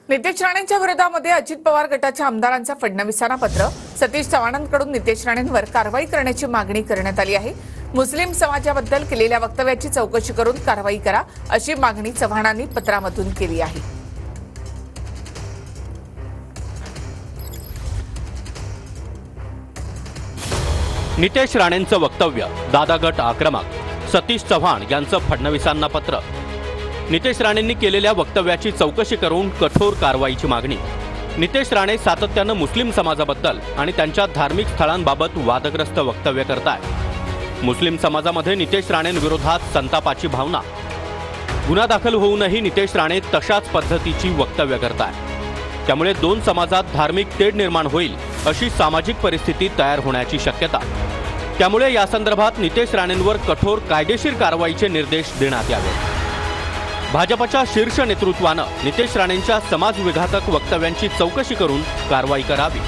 नितेश राणेंच्या विरोधामध्ये अजित पवार गटाच्या आमदारांचा फडणवीसांना पत्र। सतीश चव्हाणांकडून नितेश राणेंवर कारवाई करण्याची मागणी करण्यात आली आहे। मुस्लिम समाजाबद्दल केलेल्या वक्तव्याची चौकशी करून कारवाई करा, अशी मागणी चव्हाणांनी पत्रामधून केली आहे। नितेश राणेंचं वक्तव्य, दादा गट आक्रमक, सतीश चव्हाण यांचं फडणवीसांना पत्र। नितेश राणेंनी केलेल्या वक्तव्याची चौकशी करून कठोर कारवाईची मागणी। नितेश राणे सातत्यानं मुस्लिम समाजाबद्दल आणि त्यांच्या धार्मिक स्थळांबाबत वादग्रस्त वक्तव्य करतायत। मुस्लिम समाजामध्ये नितेश राणेंविरोधात संतापाची भावना, गुन्हा दाखल होऊनही नितेश राणे तशाच पद्धतीची वक्तव्य करतायत। त्यामुळे दोन समाजात धार्मिक तेढ निर्माण होईल अशी सामाजिक परिस्थिती तयार होण्याची शक्यता। त्यामुळे या संदर्भात नितेश राणेंवर कठोर कायदेशीर कारवाईचे निर्देश देण्यात यावेत। भाजपच्या शीर्ष नेतृत्वानं नितेश राणेंच्या समाजविघातक वक्तव्यांची चौकशी करून कारवाई करावी।